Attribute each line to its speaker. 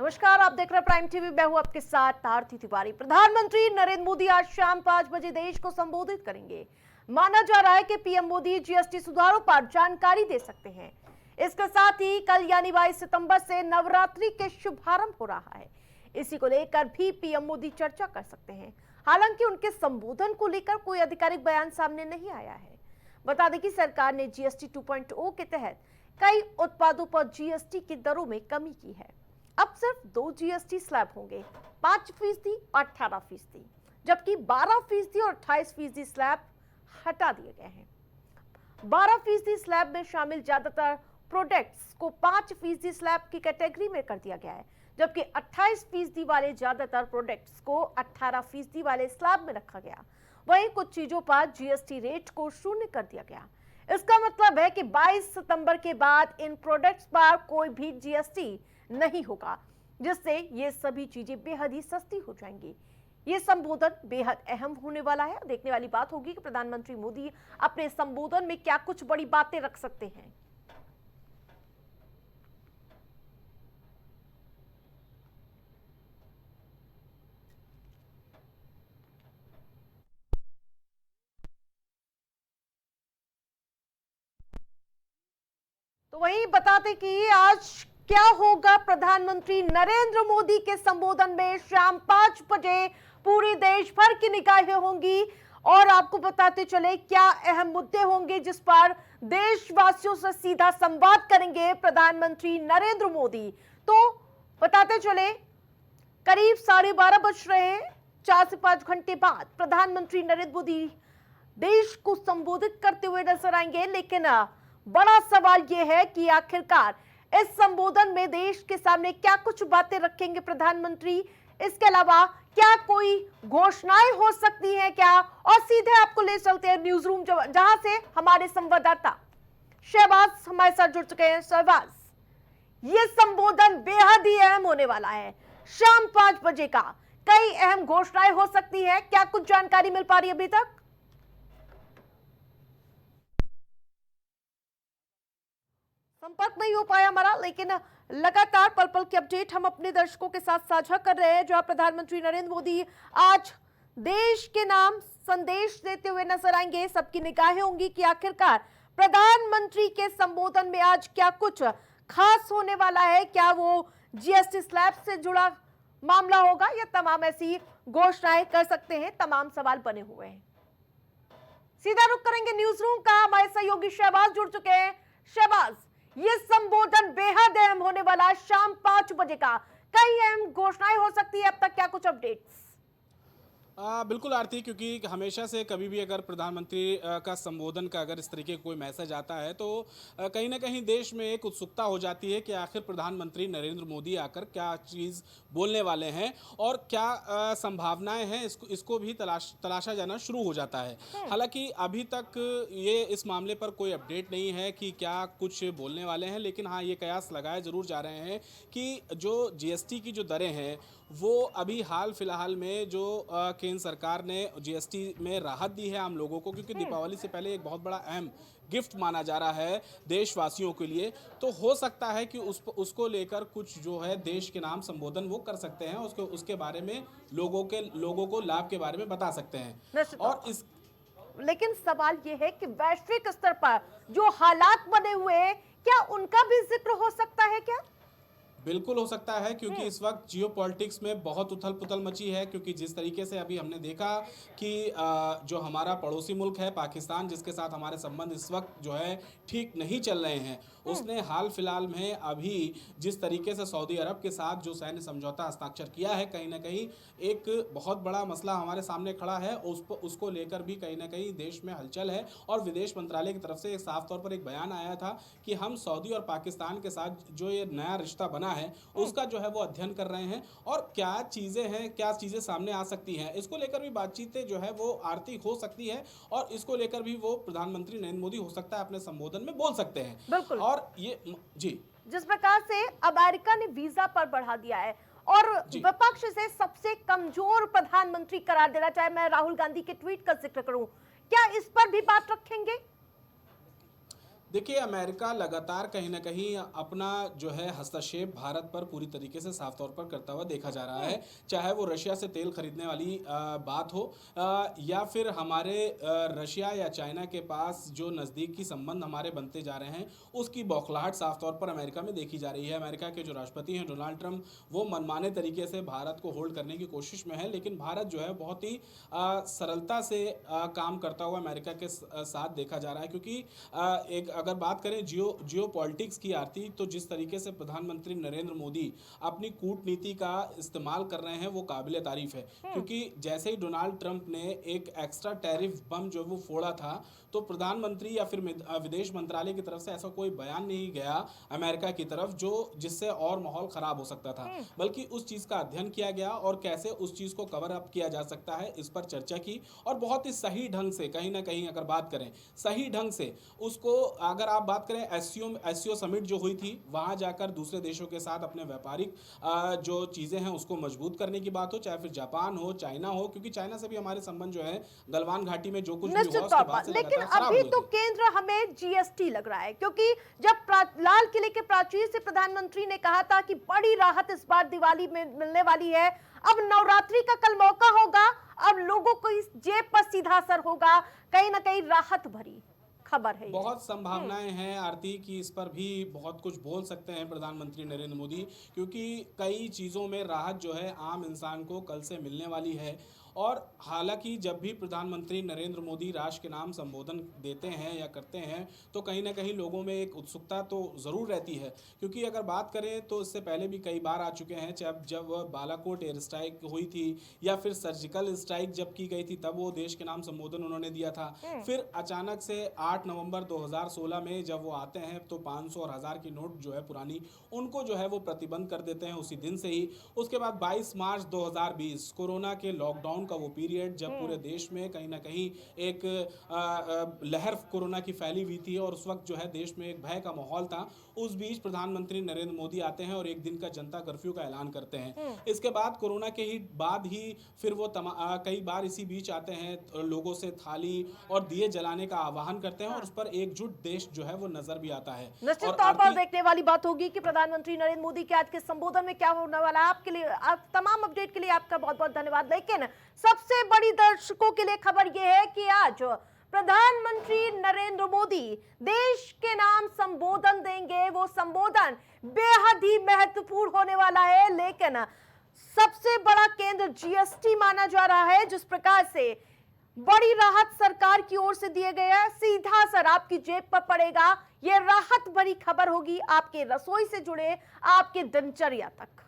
Speaker 1: नमस्कार, आप देख रहे हैं प्राइम टीवी। मैं हूं आपके साथ आरती तिवारी। प्रधानमंत्री नरेंद्र मोदी आज शाम 5 बजे देश को संबोधित करेंगे। माना जा रहा है कि पीएम मोदी जीएसटी सुधारों पर जानकारी दे सकते हैं। इसके साथ ही कल यानी 22 सितंबर से नवरात्रि के शुभारंभ हो रहा है। इसी को लेकर भी पीएम मोदी चर्चा कर सकते हैं। हालांकि उनके संबोधन को लेकर कोई आधिकारिक बयान सामने नहीं आया है। बता दें कि सरकार ने जीएसटी 2.0 के तहत कई उत्पादों पर जीएसटी की दरों में कमी की है। अब सिर्फ 2 जीएसटी स्लैब होंगे, 5% और 18%, जबकि 12% और 28% स्लैब हटा दिए गए हैं। 12% स्लैब में शामिल ज्यादातर प्रोडक्ट्स को 5% स्लैब की कैटेगरी में कर दिया गया है, जबकि 28% वाले ज्यादातर प्रोडक्ट्स को 18% वाले स्लैब में रखा गया। वहीं कुछ चीजों पर जीएसटी रेट को 0 कर दिया गया। इसका मतलब है कि 22 सितंबर के बाद इन प्रोडक्ट्स पर कोई भी जीएसटी नहीं होगा, जिससे ये सभी चीजें बेहद ही सस्ती हो जाएंगी। ये संबोधन बेहद अहम होने वाला है। देखने वाली बात होगी कि प्रधानमंत्री मोदी अपने संबोधन में क्या कुछ बड़ी बातें रख सकते हैं। तो वही बताते कि आज क्या होगा प्रधानमंत्री नरेंद्र मोदी के संबोधन में। शाम 5 बजे पूरे देश भर की निगाहें होंगी और आपको बताते चले क्या अहम मुद्दे होंगे जिस पर देशवासियों से सीधा संवाद करेंगे प्रधानमंत्री नरेंद्र मोदी। तो बताते चले करीब 12:30 बज रहे हैं। 4 से 5 घंटे बाद प्रधानमंत्री नरेंद्र मोदी देश को संबोधित करते हुए नजर आएंगे। लेकिन बड़ा सवाल यह है कि आखिरकार इस संबोधन में देश के सामने क्या कुछ बातें रखेंगे प्रधानमंत्री। इसके अलावा क्या कोई घोषणाएं हो सकती हैं क्या। और सीधे आपको ले चलते हैं न्यूज रूम, जहां से हमारे संवाददाता शहबाज हमारे साथ जुड़ चुके हैं। शहबाज, ये संबोधन बेहद ही अहम होने वाला है। शाम 5 बजे का कई अहम घोषणाएं हो सकती है, क्या कुछ जानकारी मिल पा रही है अभी तक? संपर्क नहीं हो पाया हमारा, लेकिन लगातार पल पल की अपडेट हम अपने दर्शकों के साथ साझा कर रहे हैं, जहां प्रधानमंत्री नरेंद्र मोदी आज देश के नाम संदेश देते हुए नजर आएंगे। सबकी निगाहें होंगी कि आखिरकार प्रधानमंत्री के संबोधन में आज क्या कुछ खास होने वाला है। क्या वो जीएसटी स्लैब से जुड़ा मामला होगा या तमाम ऐसी घोषणाएं कर सकते हैं। तमाम सवाल बने हुए हैं। सीधा रुख करेंगे न्यूज रूम का। हमारे सहयोगी शहबाज जुड़ चुके हैं। शहबाज, ये संबोधन बेहद अहम होने वाला। शाम 5 बजे का कई अहम घोषणाएं हो सकती है। अब तक क्या कुछ अपडेट्स?
Speaker 2: बिल्कुल आरती, क्योंकि हमेशा से कभी भी अगर प्रधानमंत्री का संबोधन का अगर इस तरीके का कोई मैसेज आता है तो कहीं ना कहीं देश में एक उत्सुकता हो जाती है कि आखिर प्रधानमंत्री नरेंद्र मोदी आकर क्या चीज़ बोलने वाले हैं और क्या संभावनाएं हैं, इसको भी तलाशा जाना शुरू हो जाता है। हालांकि अभी तक ये इस मामले पर कोई अपडेट नहीं है कि क्या कुछ बोलने वाले हैं, लेकिन हाँ, ये कयास लगाए ज़रूर जा रहे हैं कि जो जीएसटी की जो दरें हैं वो अभी हाल फिलहाल में जो केंद्र सरकार ने जीएसटी में राहत दी है आम लोगों को, क्योंकि दीपावली से पहले एक बहुत बड़ा अहम गिफ्ट माना जा रहा है देशवासियों के लिए। तो हो सकता है कि उसको लेकर कुछ जो है देश के नाम संबोधन वो कर सकते हैं, उसके बारे में लोगों को लाभ के बारे में बता सकते हैं। और इस
Speaker 1: लेकिन सवाल यह है कि वैश्विक स्तर पर जो हालात बने हुए हैं, क्या उनका भी जिक्र हो सकता है क्या?
Speaker 2: बिल्कुल हो सकता है, क्योंकि इस वक्त जियोपॉलिटिक्स में बहुत उथल पुथल मची है। क्योंकि जिस तरीके से अभी हमने देखा कि जो हमारा पड़ोसी मुल्क है पाकिस्तान, जिसके साथ हमारे संबंध इस वक्त जो है ठीक नहीं चल रहे हैं, उसने हाल फिलहाल में अभी जिस तरीके से सऊदी अरब के साथ जो सैन्य समझौता हस्ताक्षर किया है, कहीं ना कहीं एक बहुत बड़ा मसला हमारे सामने खड़ा है। उसको लेकर भी कहीं ना कहीं देश में हलचल है और विदेश मंत्रालय की तरफ से एक साफ तौर पर एक बयान आया था कि हम सऊदी और पाकिस्तान के साथ जो ये नया रिश्ता बना है उसका जो है वो अध्ययन कर रहे हैं और क्या चीजें सामने आ सकती हैं, इसको लेकर भी बातचीतें जो है वो आर्थिक हो सकती है और इसको लेकर भी वो प्रधानमंत्री नरेंद्र मोदी हो सकता है अपने संबोधन में बोल सकते हैं।
Speaker 1: बिल्कुल।
Speaker 2: और ये जी,
Speaker 1: जिस प्रकार से अमेरिका ने वीजा पर बढ़ा दिया है और विपक्ष से सबसे कमजोर प्रधानमंत्री करार देना चाहे, मैं राहुल गांधी के ट्वीट का जिक्र करूं, क्या इस पर भी बात रखेंगे?
Speaker 2: देखिए, अमेरिका लगातार कहीं न कहीं अपना जो है हस्तक्षेप भारत पर पूरी तरीके से साफ तौर पर करता हुआ देखा जा रहा है। चाहे वो रशिया से तेल खरीदने वाली बात हो, या फिर हमारे रशिया या चाइना के पास जो नज़दीकी संबंध हमारे बनते जा रहे हैं, उसकी बौखलाहट साफ तौर पर अमेरिका में देखी जा रही है। अमेरिका के जो राष्ट्रपति हैं डोनाल्ड ट्रंप, वो मनमाने तरीके से भारत को होल्ड करने की कोशिश में है, लेकिन भारत जो है बहुत ही सरलता से काम करता हुआ अमेरिका के साथ देखा जा रहा है। क्योंकि एक अगर बात करें जियो पॉलिटिक्स की आरती, तो जिस तरीके से प्रधानमंत्री नरेंद्र मोदी अपनी कूटनीति का इस्तेमाल कर रहे हैं वो काबिले तारीफ है। क्योंकि जैसे ही डोनाल्ड ट्रंप ने एक एक्स्ट्रा टैरिफ बम जो वो फोड़ा था, तो प्रधानमंत्री या फिर विदेश मंत्रालय की तरफ से ऐसा कोई बयान नहीं गया अमेरिका की तरफ जो जिससे और माहौल खराब हो सकता था, बल्कि उस चीज का अध्ययन किया गया और कैसे उस चीज को कवर अप किया जा सकता है इस पर चर्चा की, और बहुत ही सही ढंग से, कहीं ना कहीं अगर बात करें सही ढंग से उसको, अगर आप बात करें एससीओ समिट जो हुई थी, वहां जाकर दूसरे देशों के साथ अपने व्यापारिक जो चीजें हैं उसको मजबूत करने की बात हो, चाहे फिर जापान हो, चाइना हो, क्योंकि चाइना से भी हमारे संबंध जो है गलवान घाटी में जो कुछ भी हुआ
Speaker 1: निश्चित
Speaker 2: उसके
Speaker 1: तौर
Speaker 2: बाद
Speaker 1: पर,
Speaker 2: से
Speaker 1: लेकिन
Speaker 2: लगातार खराब
Speaker 1: अभी
Speaker 2: हुए
Speaker 1: तो
Speaker 2: थे।
Speaker 1: केंद्र हमें जीएसटी लग रहा है, क्योंकि जब लाल किले के प्राचीर से प्रधानमंत्री ने कहा था कि बड़ी राहत इस बार दिवाली में मिलने वाली है, अब नवरात्रि का कल मौका होगा, अब लोगों को इस जेब पर सीधा असर होगा, कहीं ना कहीं राहत भरी खबर है ये।
Speaker 2: बहुत संभावनाएं हैं आरती कि इस पर भी बहुत कुछ बोल सकते हैं प्रधानमंत्री नरेंद्र मोदी, क्योंकि कई चीज़ों में राहत जो है आम इंसान को कल से मिलने वाली है। और हालांकि जब भी प्रधानमंत्री नरेंद्र मोदी राष्ट्र के नाम संबोधन देते हैं या करते हैं, तो कहीं ना कहीं लोगों में एक उत्सुकता तो ज़रूर रहती है। क्योंकि अगर बात करें तो इससे पहले भी कई बार आ चुके हैं, जब जब बालाकोट एयर स्ट्राइक हुई थी या फिर सर्जिकल स्ट्राइक जब की गई थी, तब वो देश के नाम संबोधन उन्होंने दिया था। फिर अचानक से 8 नवंबर 2016 में जब वो आते हैं, तो 500 और 1000 की नोट जो है पुरानी, उनको जो है वो प्रतिबंध कर देते हैं उसी दिन से ही। उसके बाद 22 मार्च 2020 कोरोना के लॉकडाउन का वो पीरियड, जब पूरे देश में कहीं ना कहीं एक लहर कोरोना की फैली हुई थी और उस वक्त जो है देश में एक भय का माहौल था, उस बीच प्रधानमंत्री नरेंद्र मोदी आते हैं और एक दिन का जनता कर्फ्यू का ऐलान करते हैं। इसके बाद कोरोना के ही बाद ही फिर वो कई बार इसी बीच आते हैं, लोगों से थाली और दिए जलाने का आह्वान करते हैं और उस पर एकजुट देश जो है वो नजर भी आता है।
Speaker 1: निश्चित
Speaker 2: और
Speaker 1: तौर पर
Speaker 2: आरती,
Speaker 1: देखने वाली बात होगी कि प्रधानमंत्री नरेंद्र मोदी के आज के संबोधन में क्या होने वाला है। आपके लिए, आप तमाम अपडेट के लिए आपका बहुत बहुत धन्यवाद। लेकिन सबसे बड़ी दर्शकों के लिए खबर यह है कि आज प्रधानमंत्री नरेंद्र मोदी देश के नाम संबोधन देंगे। वो संबोधन बेहद ही महत्वपूर्ण होने वाला है, लेकिन सबसे बड़ा केंद्र जीएसटी माना जा रहा है। जिस प्रकार से बड़ी राहत सरकार की ओर से दिए गए हैं, सीधा असर आपकी जेब पर पड़ेगा। यह राहत भरी खबर होगी आपके रसोई से जुड़े आपके दिनचर्या तक।